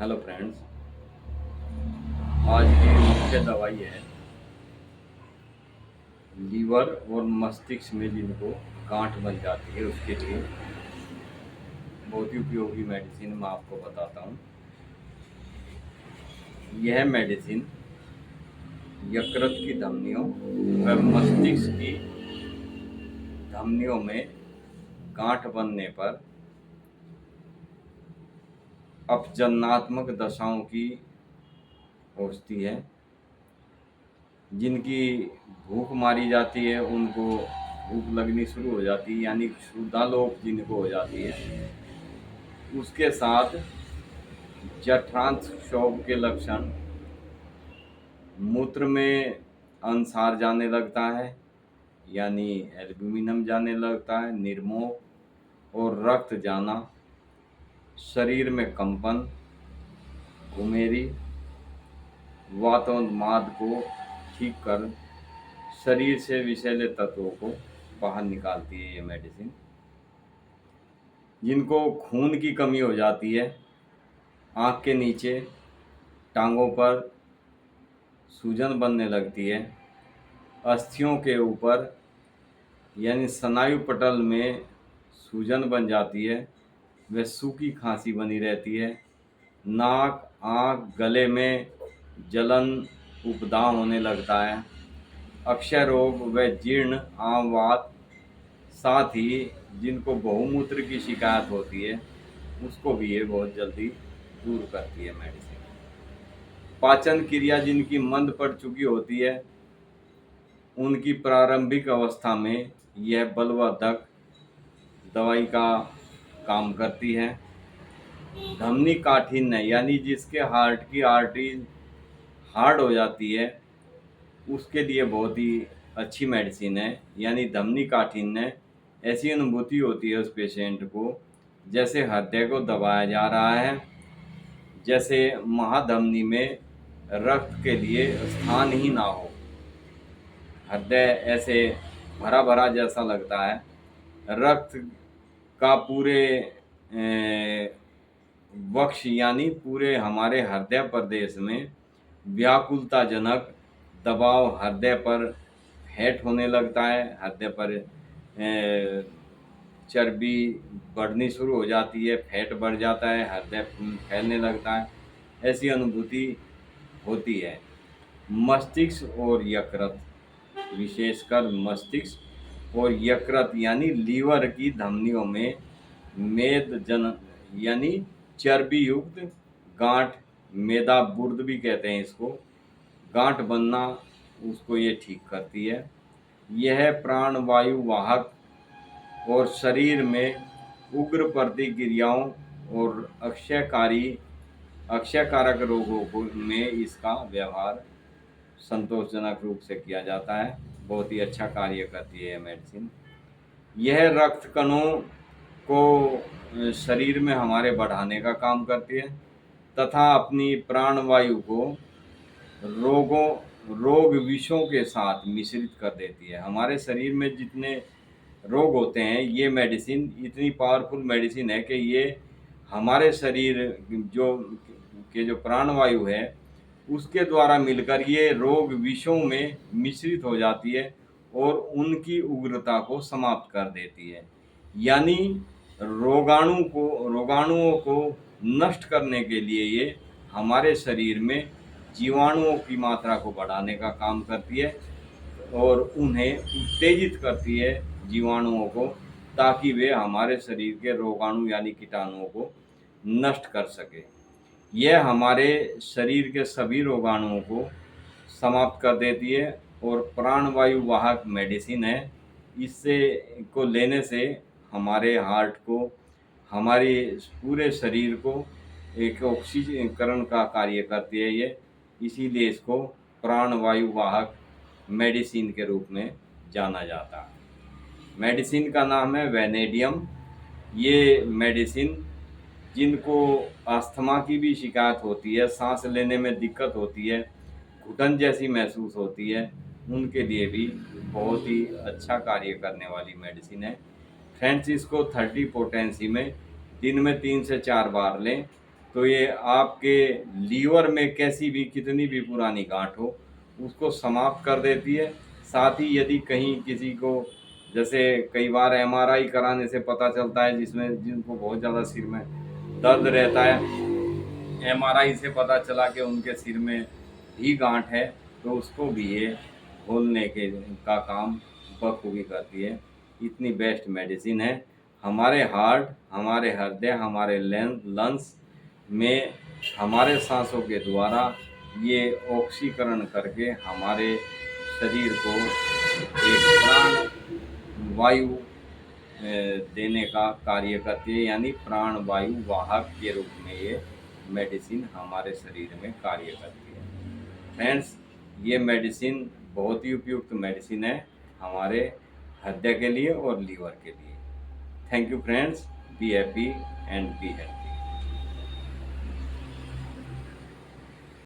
Hello friends. आज की मुख्य दवाई है लीवर और मस्तिष्क में जिनको गांठ बन जाती है उसके लिए बहुत ही उपयोगी मेडिसिन मैं आपको बताता हूँ। यह मेडिसिन यकृत की धमनियों व मस्तिष्क की धमनियों में गांठ बनने पर अपजनात्मक दशाओं की होती है। जिनकी भूख मारी जाती है उनको भूख लगनी शुरू हो जाती है, यानी क्षुधालोक जिनको हो जाती है। उसके साथ जठरांश क्षोभ के लक्षण, मूत्र में अंसार जाने लगता है यानी एल्ब्यूमिनम जाने लगता है, निर्मोह और रक्त जाना, शरीर में कंपन, घुमेरी, वातोन्माद को ठीक कर शरीर से विषैले तत्वों को बाहर निकालती है ये मेडिसिन। जिनको खून की कमी हो जाती है, आँख के नीचे, टांगों पर सूजन बनने लगती है, अस्थियों के ऊपर यानी स्नायु पटल में सूजन बन जाती है, व सूखी खांसी बनी रहती है, नाक, आँख, गले में जलन, उपदाह होने लगता है, अक्षय रोग व जीर्ण आमवात, साथ ही जिनको बहुमूत्र की शिकायत होती है उसको भी ये बहुत जल्दी दूर करती है मेडिसिन। पाचन क्रिया जिनकी मंद पड़ चुकी होती है उनकी प्रारंभिक अवस्था में यह बलवर्धक दवाई का काम करती है। धमनी काठिन्य यानी जिसके हार्ट की आर्टरी हार्ड हो जाती है उसके लिए बहुत ही अच्छी मेडिसिन है। यानी धमनी काठिन्य ऐसी अनुभूति होती है उस पेशेंट को जैसे हृदय को दबाया जा रहा है, जैसे महाधमनी में रक्त के लिए स्थान ही ना हो, हृदय ऐसे भरा भरा जैसा लगता है। रक्त का पूरे वक्ष यानी पूरे हमारे हृदय प्रदेश में व्याकुलताजनक दबाव हृदय पर फैट होने लगता है, हृदय पर चर्बी बढ़नी शुरू हो जाती है, फैट बढ़ जाता है, हृदय फैलने लगता है, ऐसी अनुभूति होती है। मस्तिष्क और यकृत, विशेषकर मस्तिष्क और यकृत यानी लीवर की धमनियों में मेद जन यानी चर्बी युक्त गांठ, मेदा बुर्द भी कहते हैं इसको, गांठ बनना उसको ये ठीक करती है। यह प्राणवायु वाहक और शरीर में उग्र प्रतिक्रियाओं और अक्षयकारक रोगों को में इसका व्यवहार संतोषजनक रूप से किया जाता है। बहुत ही अच्छा कार्य करती है यह मेडिसिन। यह रक्त कणों को शरीर में हमारे बढ़ाने का काम करती है तथा अपनी प्राणवायु को रोग विषों के साथ मिश्रित कर देती है। हमारे शरीर में जितने रोग होते हैं ये मेडिसिन इतनी पावरफुल मेडिसिन है कि ये हमारे शरीर जो प्राणवायु है उसके द्वारा मिलकर ये रोग विषों में मिश्रित हो जाती है और उनकी उग्रता को समाप्त कर देती है। यानी रोगाणुओं को नष्ट करने के लिए ये हमारे शरीर में जीवाणुओं की मात्रा को बढ़ाने का काम करती है और उन्हें उत्तेजित करती है जीवाणुओं को, ताकि वे हमारे शरीर के रोगाणु यानी कीटाणुओं को नष्ट कर सके। यह हमारे शरीर के सभी रोगाणुओं को समाप्त कर देती है और प्राणवायु वाहक मेडिसिन है। इससे को लेने से हमारे हार्ट को, हमारे पूरे शरीर को एक ऑक्सीकरण का कार्य करती है ये, इसीलिए इसको प्राणवायु वाहक मेडिसिन के रूप में जाना जाता है। मेडिसिन का नाम है वेनेडियम। ये मेडिसिन जिनको अस्थमा की भी शिकायत होती है, सांस लेने में दिक्कत होती है, घुटन जैसी महसूस होती है, उनके लिए भी बहुत ही अच्छा कार्य करने वाली मेडिसिन है। फ्रेंड्स, इसको 30 पोटेंसी में दिन में 3 से 4 बार लें तो ये आपके लीवर में कैसी भी कितनी भी पुरानी गांठ हो उसको समाप्त कर देती है। साथ ही यदि कहीं किसी को, जैसे कई बार एमआरआई कराने से पता चलता है, जिसमें जिनको बहुत ज़्यादा सिर में दर्द रहता है, एमआरआई से पता चला कि उनके सिर में भी गांठ है, तो उसको भी ये खोलने के का काम बखूबी करती है। इतनी बेस्ट मेडिसिन है। हमारे हार्ट, हमारे हृदय, हमारे लंग्स में हमारे सांसों के द्वारा ये ऑक्सीकरण करके हमारे शरीर को एक प्राण वायु देने का कार्य करती है, यानी प्राण वायु वाहक के रूप में ये मेडिसिन हमारे शरीर में कार्य करती है। फ्रेंड्स, ये मेडिसिन बहुत ही उपयुक्त मेडिसिन है हमारे हृदय के लिए और लीवर के लिए। Thank you friends, be happy and be healthy.